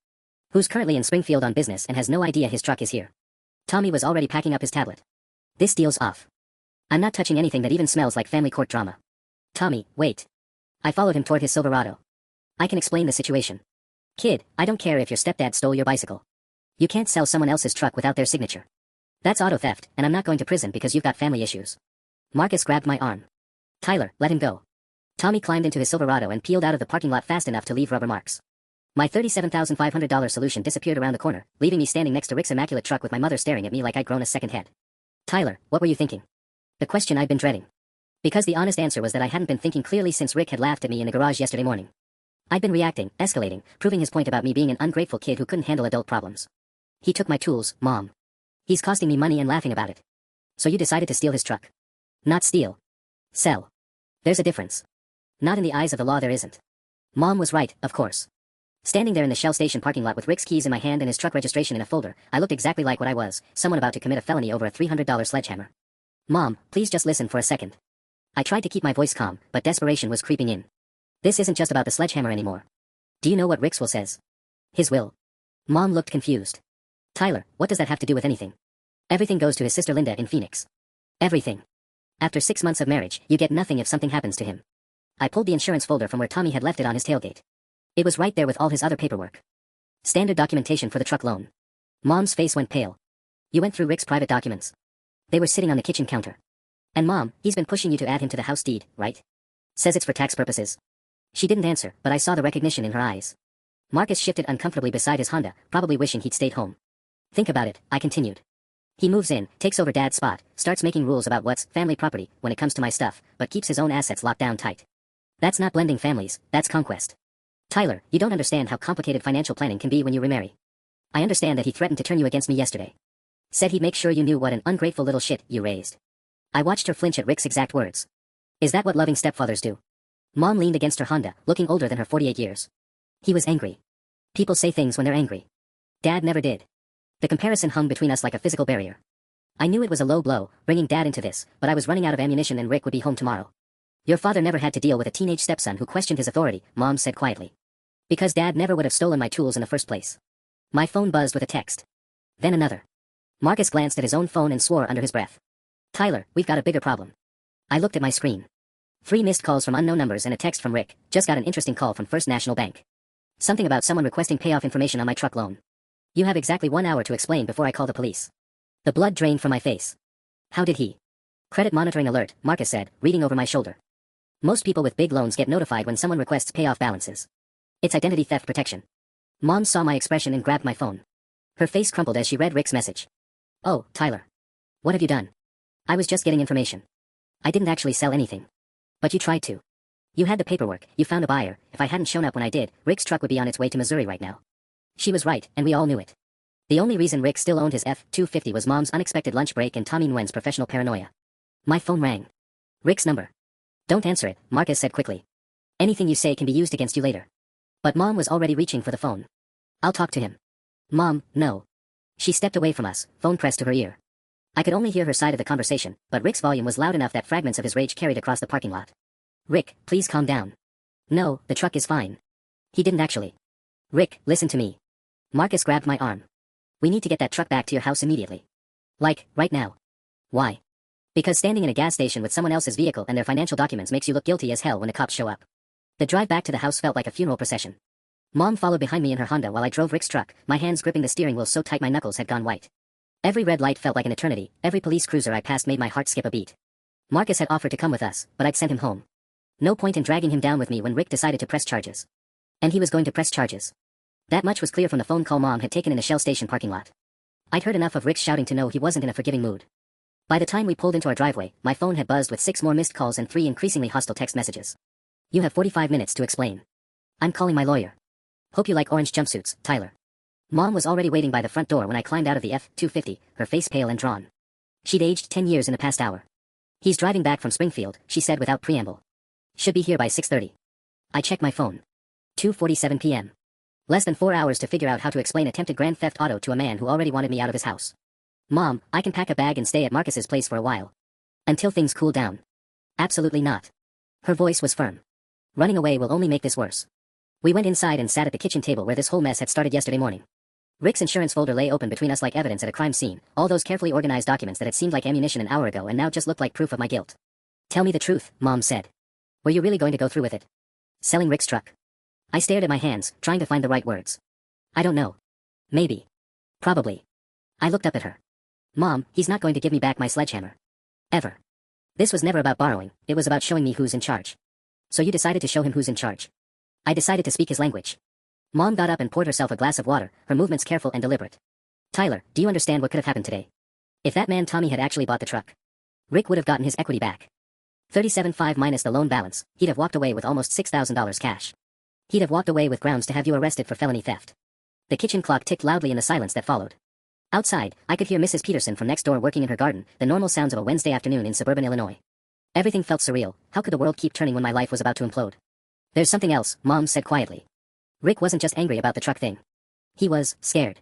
Who's currently in Springfield on business and has no idea his truck is here. Tommy was already packing up his tablet. This deal's off. I'm not touching anything that even smells like family court drama. Tommy, wait. I followed him toward his Silverado. I can explain the situation. Kid, I don't care if your stepdad stole your bicycle. You can't sell someone else's truck without their signature. That's auto theft, and I'm not going to prison because you've got family issues. Marcus grabbed my arm. Tyler, let him go. Tommy climbed into his Silverado and peeled out of the parking lot fast enough to leave rubber marks. My $37,500 solution disappeared around the corner, leaving me standing next to Rick's immaculate truck with my mother staring at me like I'd grown a second head. Tyler, what were you thinking? The question I'd been dreading. Because the honest answer was that I hadn't been thinking clearly since Rick had laughed at me in the garage yesterday morning. I'd been reacting, escalating, proving his point about me being an ungrateful kid who couldn't handle adult problems. He took my tools, Mom. He's costing me money and laughing about it. So you decided to steal his truck. Not steal. Sell. There's a difference. Not in the eyes of the law there isn't. Mom was right, of course. Standing there in the Shell station parking lot with Rick's keys in my hand and his truck registration in a folder, I looked exactly like what I was, someone about to commit a felony over a $300 sledgehammer. Mom, please just listen for a second. I tried to keep my voice calm, but desperation was creeping in. This isn't just about the sledgehammer anymore. Do you know what Rick's will says? His will. Mom looked confused. Tyler, what does that have to do with anything? Everything goes to his sister Linda in Phoenix. Everything. After 6 months of marriage, you get nothing if something happens to him. I pulled the insurance folder from where Tommy had left it on his tailgate. It was right there with all his other paperwork. Standard documentation for the truck loan. Mom's face went pale. You went through Rick's private documents. They were sitting on the kitchen counter. And Mom, he's been pushing you to add him to the house deed, right? Says it's for tax purposes. She didn't answer, but I saw the recognition in her eyes. Marcus shifted uncomfortably beside his Honda, probably wishing he'd stayed home. Think about it, I continued. He moves in, takes over Dad's spot, starts making rules about what's family property when it comes to my stuff, but keeps his own assets locked down tight. That's not blending families, that's conquest. Tyler, you don't understand how complicated financial planning can be when you remarry. I understand that he threatened to turn you against me yesterday. Said he'd make sure you knew what an ungrateful little shit you raised. I watched her flinch at Rick's exact words. Is that what loving stepfathers do? Mom leaned against her Honda, looking older than her 48 years. He was angry. People say things when they're angry. Dad never did. The comparison hung between us like a physical barrier. I knew it was a low blow, bringing Dad into this, but I was running out of ammunition and Rick would be home tomorrow. Your father never had to deal with a teenage stepson who questioned his authority, Mom said quietly. Because Dad never would have stolen my tools in the first place. My phone buzzed with a text. Then another. Marcus glanced at his own phone and swore under his breath. Tyler, we've got a bigger problem. I looked at my screen. 3 missed calls from unknown numbers and a text from Rick. Just got an interesting call from First National Bank. Something about someone requesting payoff information on my truck loan. You have exactly 1 hour to explain before I call the police. The blood drained from my face. How did he? Credit monitoring alert, Marcus said, reading over my shoulder. Most people with big loans get notified when someone requests payoff balances. It's identity theft protection. Mom saw my expression and grabbed my phone. Her face crumpled as she read Rick's message. Oh, Tyler. What have you done? I was just getting information. I didn't actually sell anything. But you tried to. You had the paperwork, you found a buyer. If I hadn't shown up when I did, Rick's truck would be on its way to Missouri right now. She was right, and we all knew it. The only reason Rick still owned his F-250 was Mom's unexpected lunch break and Tommy Nguyen's professional paranoia. My phone rang. Rick's number. Don't answer it, Marcus said quickly. Anything you say can be used against you later. But Mom was already reaching for the phone. I'll talk to him. Mom, no. She stepped away from us, phone pressed to her ear. I could only hear her side of the conversation, but Rick's volume was loud enough that fragments of his rage carried across the parking lot. Rick, please calm down. No, the truck is fine. He didn't actually. Rick, listen to me. Marcus grabbed my arm. We need to get that truck back to your house immediately. Like, right now. Why? Because standing in a gas station with someone else's vehicle and their financial documents makes you look guilty as hell when the cops show up. The drive back to the house felt like a funeral procession. Mom followed behind me in her Honda while I drove Rick's truck, my hands gripping the steering wheel so tight my knuckles had gone white. Every red light felt like an eternity, every police cruiser I passed made my heart skip a beat. Marcus had offered to come with us, but I'd sent him home. No point in dragging him down with me when Rick decided to press charges. And he was going to press charges. That much was clear from the phone call Mom had taken in the Shell station parking lot. I'd heard enough of Rick's shouting to know he wasn't in a forgiving mood. By the time we pulled into our driveway, my phone had buzzed with 6 more missed calls and 3 increasingly hostile text messages. You have 45 minutes to explain. I'm calling my lawyer. Hope you like orange jumpsuits, Tyler. Mom was already waiting by the front door when I climbed out of the F-250, her face pale and drawn. She'd aged 10 years in the past hour. He's driving back from Springfield, she said without preamble. Should be here by 6:30. I checked my phone. 2:47 p.m. Less than 4 hours to figure out how to explain attempted grand theft auto to a man who already wanted me out of his house. Mom, I can pack a bag and stay at Marcus's place for a while. Until things cool down. Absolutely not. Her voice was firm. Running away will only make this worse. We went inside and sat at the kitchen table where this whole mess had started yesterday morning. Rick's insurance folder lay open between us like evidence at a crime scene, all those carefully organized documents that had seemed like ammunition an hour ago and now just looked like proof of my guilt. Tell me the truth, Mom said. Were you really going to go through with it? Selling Rick's truck? I stared at my hands, trying to find the right words. I don't know. Maybe. Probably. I looked up at her. Mom, he's not going to give me back my sledgehammer. Ever. This was never about borrowing, it was about showing me who's in charge. So you decided to show him who's in charge. I decided to speak his language. Mom got up and poured herself a glass of water, her movements careful and deliberate. Tyler, do you understand what could have happened today? If that man Tommy had actually bought the truck, Rick would have gotten his equity back. 37.5 minus the loan balance, he'd have walked away with almost $6,000 cash. He'd have walked away with grounds to have you arrested for felony theft. The kitchen clock ticked loudly in the silence that followed. Outside, I could hear Mrs. Peterson from next door working in her garden, the normal sounds of a Wednesday afternoon in suburban Illinois. Everything felt surreal. How could the world keep turning when my life was about to implode? There's something else, Mom said quietly. Rick wasn't just angry about the truck thing. He was scared.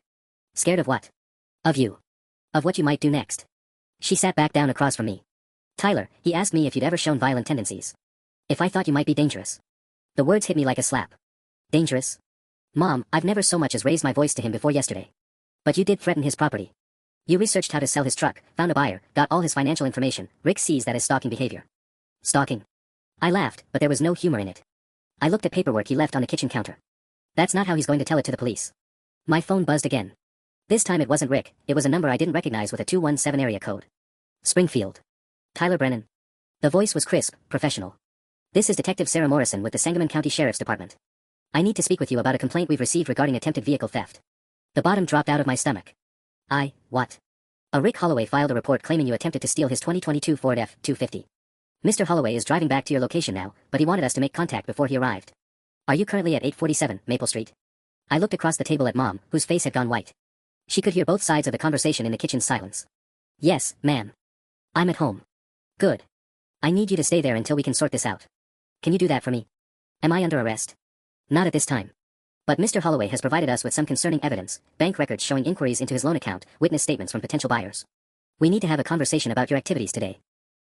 Scared of what? Of you. Of what you might do next. She sat back down across from me. Tyler, he asked me if you'd ever shown violent tendencies. If I thought you might be dangerous. The words hit me like a slap. Dangerous? Mom, I've never so much as raised my voice to him before yesterday. But you did threaten his property. You researched how to sell his truck, found a buyer, got all his financial information. Rick sees that as stalking behavior. Stalking. I laughed, but there was no humor in it. I looked at paperwork he left on the kitchen counter. That's not how he's going to tell it to the police. My phone buzzed again. This time it wasn't Rick, it was a number I didn't recognize with a 217 area code. Springfield. Tyler Brennan. The voice was crisp, professional. This is Detective Sarah Morrison with the Sangamon County Sheriff's Department. I need to speak with you about a complaint we've received regarding attempted vehicle theft. The bottom dropped out of my stomach. What? A Rick Holloway filed a report claiming you attempted to steal his 2022 Ford F-250. Mr. Holloway is driving back to your location now, but he wanted us to make contact before he arrived. Are you currently at 847 Maple Street? I looked across the table at Mom, whose face had gone white. She could hear both sides of the conversation in the kitchen's silence. Yes, ma'am. I'm at home. Good. I need you to stay there until we can sort this out. Can you do that for me? Am I under arrest? Not at this time. But Mr. Holloway has provided us with some concerning evidence, bank records showing inquiries into his loan account, witness statements from potential buyers. We need to have a conversation about your activities today.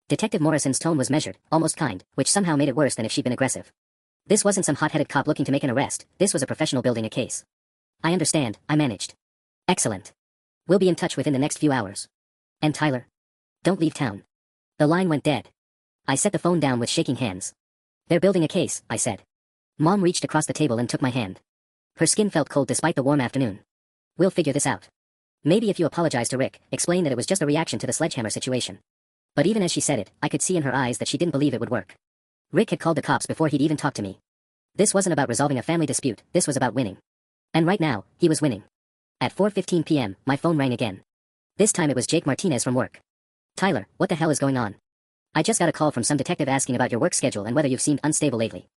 Detective Morrison's tone was measured, almost kind, which somehow made it worse than if she'd been aggressive. This wasn't some hot-headed cop looking to make an arrest, this was a professional building a case. I understand, I managed. Excellent. We'll be in touch within the next few hours. And Tyler? Don't leave town. The line went dead. I set the phone down with shaking hands. They're building a case, I said. Mom reached across the table and took my hand. Her skin felt cold despite the warm afternoon. We'll figure this out. Maybe if you apologize to Rick, explain that it was just a reaction to the sledgehammer situation. But even as she said it, I could see in her eyes that she didn't believe it would work. Rick had called the cops before he'd even talked to me. This wasn't about resolving a family dispute, this was about winning. And right now, he was winning. At 4:15 p.m., my phone rang again. This time it was Jake Martinez from work. Tyler, what the hell is going on? I just got a call from some detective asking about your work schedule and whether you've seemed unstable lately.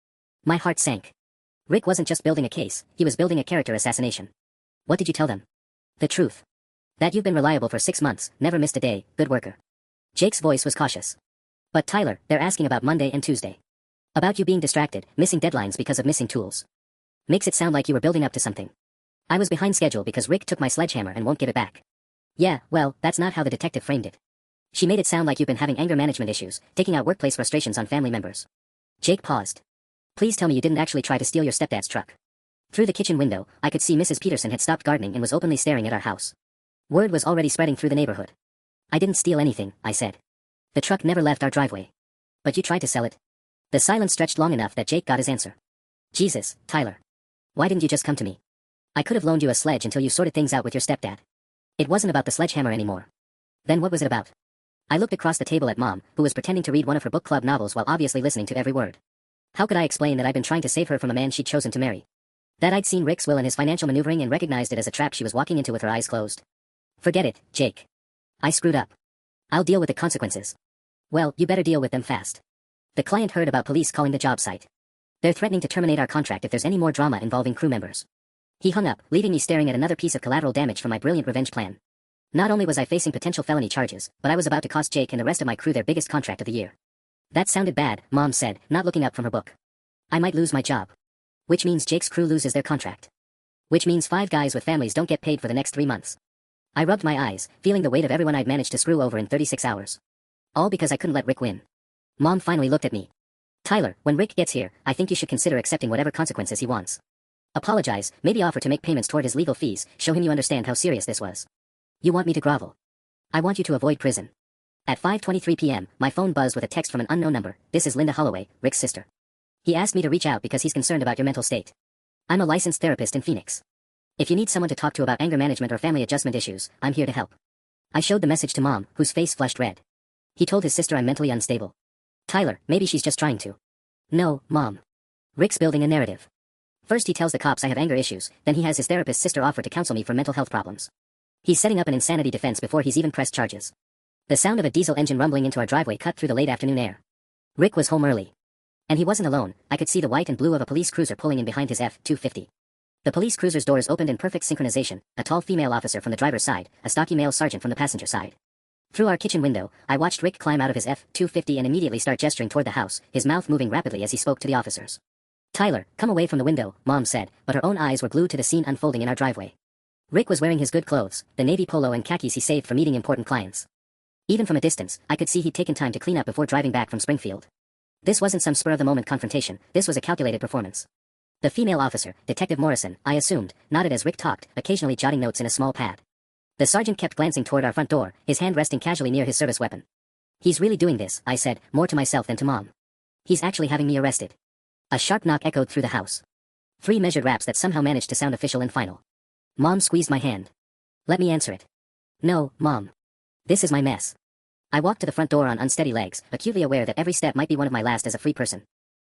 My heart sank. Rick wasn't just building a case, he was building a character assassination. What did you tell them? The truth. That you've been reliable for 6 months, never missed a day, good worker. Jake's voice was cautious. But Tyler, they're asking about Monday and Tuesday. About you being distracted, missing deadlines because of missing tools. Makes it sound like you were building up to something. I was behind schedule because Rick took my sledgehammer and won't give it back. Yeah, well, that's not how the detective framed it. She made it sound like you've been having anger management issues, taking out workplace frustrations on family members. Jake paused. Please tell me you didn't actually try to steal your stepdad's truck. Through the kitchen window, I could see Mrs. Peterson had stopped gardening and was openly staring at our house. Word was already spreading through the neighborhood. I didn't steal anything, I said. The truck never left our driveway. But you tried to sell it. The silence stretched long enough that Jake got his answer. Jesus, Tyler. Why didn't you just come to me? I could have loaned you a sledge until you sorted things out with your stepdad. It wasn't about the sledgehammer anymore. Then what was it about? I looked across the table at Mom, who was pretending to read one of her book club novels while obviously listening to every word. How could I explain that I'd been trying to save her from a man she'd chosen to marry? That I'd seen Rick's will and his financial maneuvering and recognized it as a trap she was walking into with her eyes closed? Forget it, Jake. I screwed up. I'll deal with the consequences. Well, you better deal with them fast. The client heard about police calling the job site. They're threatening to terminate our contract if there's any more drama involving crew members. He hung up, leaving me staring at another piece of collateral damage from my brilliant revenge plan. Not only was I facing potential felony charges, but I was about to cost Jake and the rest of my crew their biggest contract of the year. That sounded bad, Mom said, not looking up from her book. I might lose my job. Which means Jake's crew loses their contract. Which means 5 guys with families don't get paid for the next 3 months. I rubbed my eyes, feeling the weight of everyone I'd managed to screw over in 36 hours. All because I couldn't let Rick win. Mom finally looked at me. Tyler, when Rick gets here, I think you should consider accepting whatever consequences he wants. Apologize, maybe offer to make payments toward his legal fees, show him you understand how serious this was. You want me to grovel? I want you to avoid prison. At 5:23 p.m., my phone buzzed with a text from an unknown number. This is Linda Holloway, Rick's sister. He asked me to reach out because he's concerned about your mental state. I'm a licensed therapist in Phoenix. If you need someone to talk to about anger management or family adjustment issues, I'm here to help. I showed the message to Mom, whose face flushed red. He told his sister I'm mentally unstable. Tyler, maybe she's just trying to. No, Mom. Rick's building a narrative. First he tells the cops I have anger issues, then he has his therapist's sister offer to counsel me for mental health problems. He's setting up an insanity defense before he's even pressed charges. The sound of a diesel engine rumbling into our driveway cut through the late afternoon air. Rick was home early. And he wasn't alone, I could see the white and blue of a police cruiser pulling in behind his F-250. The police cruiser's doors opened in perfect synchronization, a tall female officer from the driver's side, a stocky male sergeant from the passenger side. Through our kitchen window, I watched Rick climb out of his F-250 and immediately start gesturing toward the house, his mouth moving rapidly as he spoke to the officers. Tyler, come away from the window, Mom said, but her own eyes were glued to the scene unfolding in our driveway. Rick was wearing his good clothes, the navy polo and khakis he saved for meeting important clients. Even from a distance, I could see he'd taken time to clean up before driving back from Springfield. This wasn't some spur-of-the-moment confrontation, this was a calculated performance. The female officer, Detective Morrison, I assumed, nodded as Rick talked, occasionally jotting notes in a small pad. The sergeant kept glancing toward our front door, his hand resting casually near his service weapon. He's really doing this, I said, more to myself than to Mom. He's actually having me arrested. A sharp knock echoed through the house. 3 measured raps that somehow managed to sound official and final. Mom squeezed my hand. Let me answer it. No, Mom. This is my mess. I walked to the front door on unsteady legs, acutely aware that every step might be one of my last as a free person.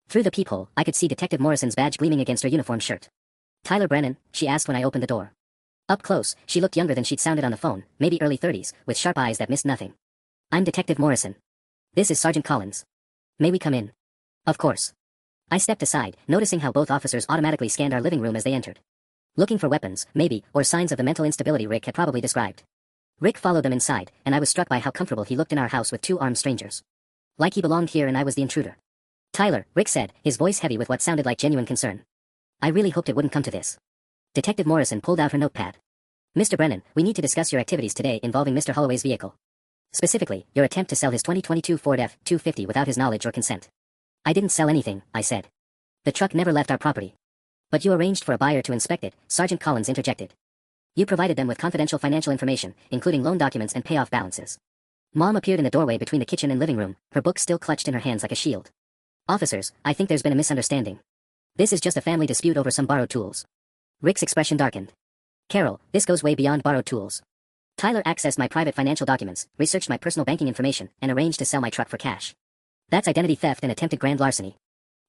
Through the peephole, I could see Detective Morrison's badge gleaming against her uniform shirt. Tyler Brennan, she asked when I opened the door. Up close, she looked younger than she'd sounded on the phone, maybe early 30s, with sharp eyes that missed nothing. I'm Detective Morrison. This is Sergeant Collins. May we come in? Of course. I stepped aside, noticing how both officers automatically scanned our living room as they entered. Looking for weapons, maybe, or signs of the mental instability Rick had probably described. Rick followed them inside, and I was struck by how comfortable he looked in our house with two armed strangers. Like he belonged here and I was the intruder. Tyler, Rick said, his voice heavy with what sounded like genuine concern. I really hoped it wouldn't come to this. Detective Morrison pulled out her notepad. Mr. Brennan, we need to discuss your activities today involving Mr. Holloway's vehicle. Specifically, your attempt to sell his 2022 Ford F-250 without his knowledge or consent. I didn't sell anything, I said. The truck never left our property. But you arranged for a buyer to inspect it, Sergeant Collins interjected. You provided them with confidential financial information, including loan documents and payoff balances. Mom appeared in the doorway between the kitchen and living room, her book still clutched in her hands like a shield. Officers, I think there's been a misunderstanding. This is just a family dispute over some borrowed tools. Rick's expression darkened. Carol, this goes way beyond borrowed tools. Tyler accessed my private financial documents, researched my personal banking information, and arranged to sell my truck for cash. That's identity theft and attempted grand larceny.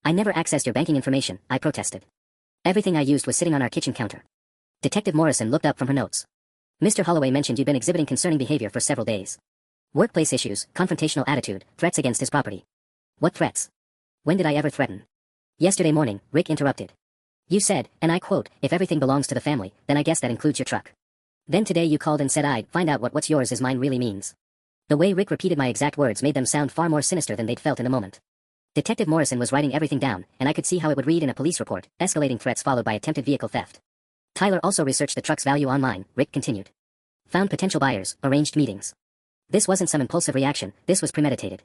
I never accessed your banking information, I protested. Everything I used was sitting on our kitchen counter. Detective Morrison looked up from her notes. Mr. Holloway mentioned you'd been exhibiting concerning behavior for several days. Workplace issues, confrontational attitude, threats against his property. What threats? When did I ever threaten? Yesterday morning, Rick interrupted. You said, and I quote, if everything belongs to the family, then I guess that includes your truck. Then today you called and said I'd find out what what's yours is mine really means. The way Rick repeated my exact words made them sound far more sinister than they'd felt in the moment. Detective Morrison was writing everything down, and I could see how it would read in a police report, escalating threats followed by attempted vehicle theft. Tyler also researched the truck's value online, Rick continued. Found potential buyers, arranged meetings. This wasn't some impulsive reaction, this was premeditated.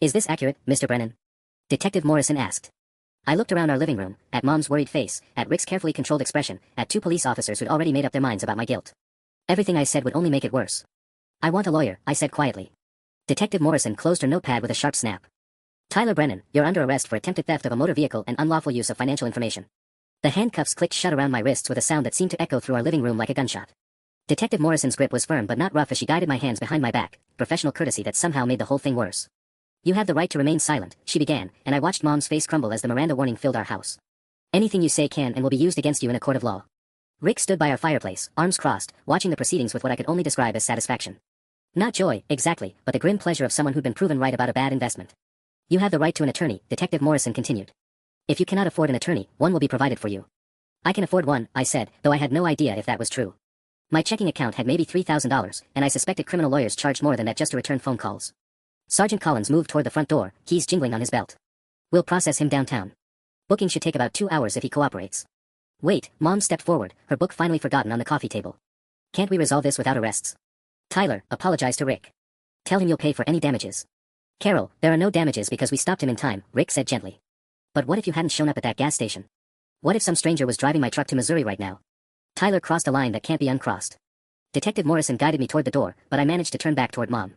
Is this accurate, Mr. Brennan? Detective Morrison asked. I looked around our living room, at Mom's worried face, at Rick's carefully controlled expression, at two police officers who'd already made up their minds about my guilt. Everything I said would only make it worse. I want a lawyer, I said quietly. Detective Morrison closed her notepad with a sharp snap. Tyler Brennan, you're under arrest for attempted theft of a motor vehicle and unlawful use of financial information. The handcuffs clicked shut around my wrists with a sound that seemed to echo through our living room like a gunshot. Detective Morrison's grip was firm but not rough as she guided my hands behind my back, professional courtesy that somehow made the whole thing worse. You have the right to remain silent, she began, and I watched Mom's face crumble as the Miranda warning filled our house. Anything you say can and will be used against you in a court of law. Rick stood by our fireplace, arms crossed, watching the proceedings with what I could only describe as satisfaction. Not joy, exactly, but the grim pleasure of someone who'd been proven right about a bad investment. You have the right to an attorney, Detective Morrison continued. If you cannot afford an attorney, one will be provided for you. I can afford one, I said, though I had no idea if that was true. My checking account had maybe $3,000, and I suspected criminal lawyers charged more than that just to return phone calls. Sergeant Collins moved toward the front door, keys jingling on his belt. We'll process him downtown. Booking should take about 2 hours if he cooperates. Wait, Mom stepped forward, her book finally forgotten on the coffee table. Can't we resolve this without arrests? Tyler, apologize to Rick. Tell him you'll pay for any damages. Carol, there are no damages because we stopped him in time, Rick said gently. But what if you hadn't shown up at that gas station? What if some stranger was driving my truck to Missouri right now? Tyler crossed a line that can't be uncrossed. Detective Morrison guided me toward the door, but I managed to turn back toward Mom.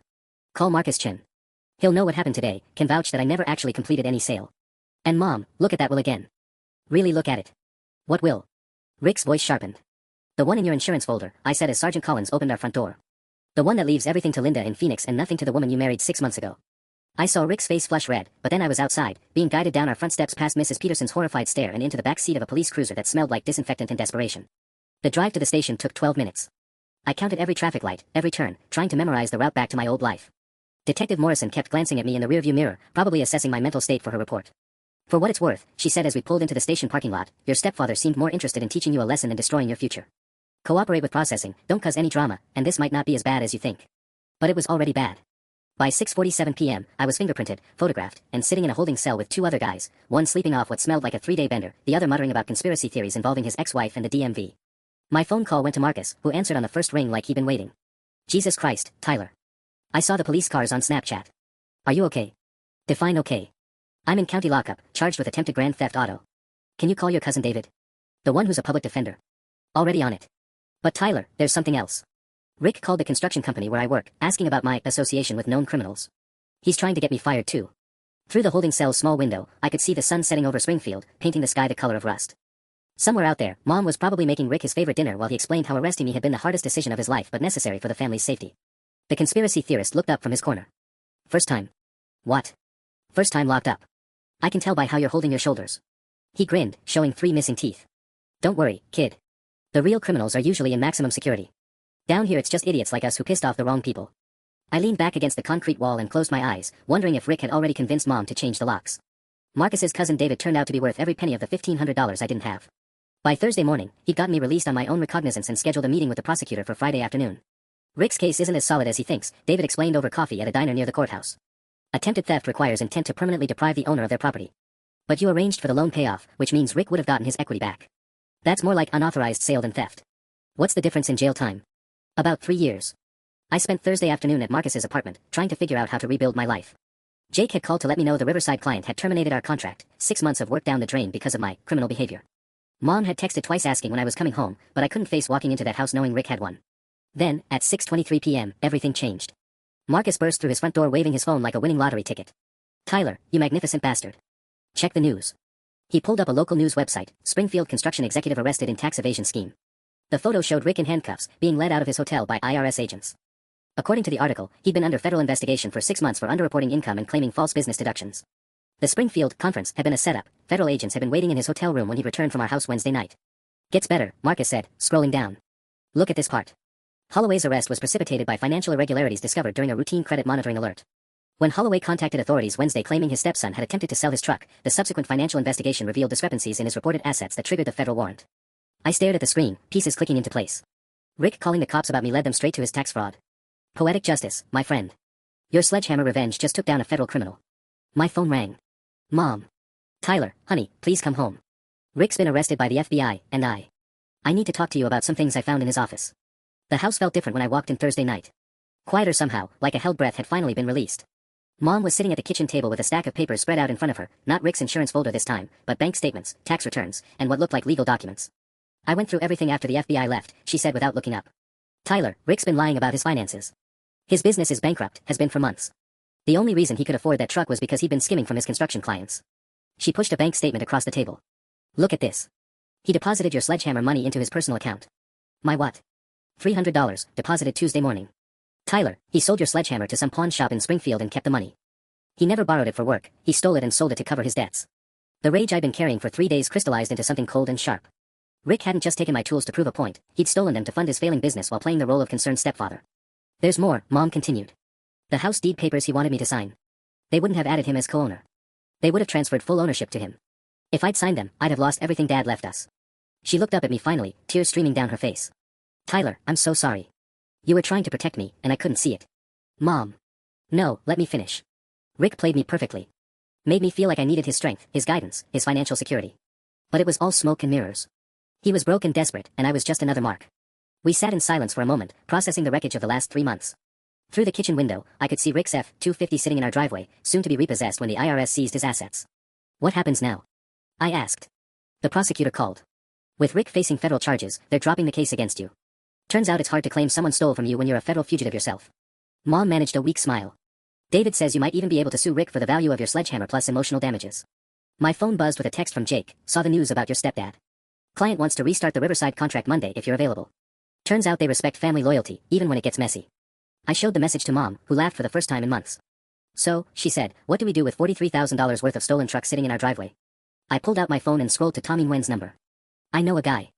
Call Marcus Chin. He'll know what happened today, can vouch that I never actually completed any sale. And Mom, look at that will again. Really look at it. What will? Rick's voice sharpened. The one in your insurance folder, I said as Sergeant Collins opened our front door. The one that leaves everything to Linda in Phoenix and nothing to the woman you married 6 months ago. I saw Rick's face flush red, but then I was outside, being guided down our front steps past Mrs. Peterson's horrified stare and into the back seat of a police cruiser that smelled like disinfectant and desperation. The drive to the station took 12 minutes. I counted every traffic light, every turn, trying to memorize the route back to my old life. Detective Morrison kept glancing at me in the rearview mirror, probably assessing my mental state for her report. For what it's worth, she said as we pulled into the station parking lot, your stepfather seemed more interested in teaching you a lesson than destroying your future. Cooperate with processing, don't cause any drama, and this might not be as bad as you think. But it was already bad. By 6:47 p.m., I was fingerprinted, photographed, and sitting in a holding cell with 2 other guys, one sleeping off what smelled like a 3-day bender, the other muttering about conspiracy theories involving his ex-wife and the DMV. My phone call went to Marcus, who answered on the first ring like he'd been waiting. Jesus Christ, Tyler. I saw the police cars on Snapchat. Are you okay? Define okay. I'm in county lockup, charged with attempted grand theft auto. Can you call your cousin David? The one who's a public defender. Already on it. But Tyler, there's something else. Rick called the construction company where I work, asking about my association with known criminals. He's trying to get me fired too. Through the holding cell's small window, I could see the sun setting over Springfield, painting the sky the color of rust. Somewhere out there, Mom was probably making Rick his favorite dinner while he explained how arresting me had been the hardest decision of his life but necessary for the family's safety. The conspiracy theorist looked up from his corner. First time. What? First time locked up. I can tell by how you're holding your shoulders. He grinned, showing 3 missing teeth. Don't worry, kid. The real criminals are usually in maximum security. Down here it's just idiots like us who pissed off the wrong people. I leaned back against the concrete wall and closed my eyes, wondering if Rick had already convinced Mom to change the locks. Marcus's cousin David turned out to be worth every penny of the $1,500 I didn't have. By Thursday morning, he'd gotten me released on my own recognizance and scheduled a meeting with the prosecutor for Friday afternoon. Rick's case isn't as solid as he thinks, David explained over coffee at a diner near the courthouse. Attempted theft requires intent to permanently deprive the owner of their property. But you arranged for the loan payoff, which means Rick would have gotten his equity back. That's more like unauthorized sale than theft. What's the difference in jail time? About 3 years. I spent Thursday afternoon at Marcus's apartment, trying to figure out how to rebuild my life. Jake had called to let me know the Riverside client had terminated our contract, 6 months of work down the drain because of my criminal behavior. Mom had texted twice asking when I was coming home, but I couldn't face walking into that house knowing Rick had won. Then, at 6:23 p.m., everything changed. Marcus burst through his front door waving his phone like a winning lottery ticket. "Tyler, you magnificent bastard. Check the news." He pulled up a local news website, Springfield construction executive arrested in tax evasion scheme. The photo showed Rick in handcuffs, being led out of his hotel by IRS agents. According to the article, he'd been under federal investigation for 6 months for underreporting income and claiming false business deductions. The Springfield conference had been a setup. Federal agents had been waiting in his hotel room when he returned from our house Wednesday night. "Gets better," Marcus said, scrolling down. "Look at this part." Holloway's arrest was precipitated by financial irregularities discovered during a routine credit monitoring alert. When Holloway contacted authorities Wednesday claiming his stepson had attempted to sell his truck, the subsequent financial investigation revealed discrepancies in his reported assets that triggered the federal warrant. I stared at the screen, pieces clicking into place. Rick calling the cops about me led them straight to his tax fraud. Poetic justice, my friend. Your sledgehammer revenge just took down a federal criminal. My phone rang. Mom. Tyler, honey, please come home. Rick's been arrested by the FBI, and I need to talk to you about some things I found in his office. The house felt different when I walked in Thursday night. Quieter somehow, like a held breath had finally been released. Mom was sitting at the kitchen table with a stack of papers spread out in front of her, not Rick's insurance folder this time, but bank statements, tax returns, and what looked like legal documents. I went through everything after the FBI left, she said without looking up. Tyler, Rick's been lying about his finances. His business is bankrupt, has been for months. The only reason he could afford that truck was because he'd been skimming from his construction clients. She pushed a bank statement across the table. Look at this. He deposited your sledgehammer money into his personal account. My what? $300, deposited Tuesday morning. Tyler, he sold your sledgehammer to some pawn shop in Springfield and kept the money. He never borrowed it for work, he stole it and sold it to cover his debts. The rage I'd been carrying for 3 days crystallized into something cold and sharp. Rick hadn't just taken my tools to prove a point, he'd stolen them to fund his failing business while playing the role of concerned stepfather. There's more, Mom continued. The house deed papers he wanted me to sign. They wouldn't have added him as co-owner. They would have transferred full ownership to him. If I'd signed them, I'd have lost everything Dad left us. She looked up at me finally, tears streaming down her face. Tyler, I'm so sorry. You were trying to protect me, and I couldn't see it. Mom. No, let me finish. Rick played me perfectly. Made me feel like I needed his strength, his guidance, his financial security. But it was all smoke and mirrors. He was broke and desperate, and I was just another mark. We sat in silence for a moment, processing the wreckage of the last 3 months. Through the kitchen window, I could see Rick's F-250 sitting in our driveway, soon to be repossessed when the IRS seized his assets. What happens now? I asked. The prosecutor called. With Rick facing federal charges, they're dropping the case against you. Turns out it's hard to claim someone stole from you when you're a federal fugitive yourself. Mom managed a weak smile. David says you might even be able to sue Rick for the value of your sledgehammer plus emotional damages. My phone buzzed with a text from Jake, saw the news about your stepdad. Client wants to restart the Riverside contract Monday if you're available. Turns out they respect family loyalty, even when it gets messy. I showed the message to Mom, who laughed for the first time in months. So, she said, what do we do with $43,000 worth of stolen trucks sitting in our driveway? I pulled out my phone and scrolled to Tommy Nguyen's number. I know a guy.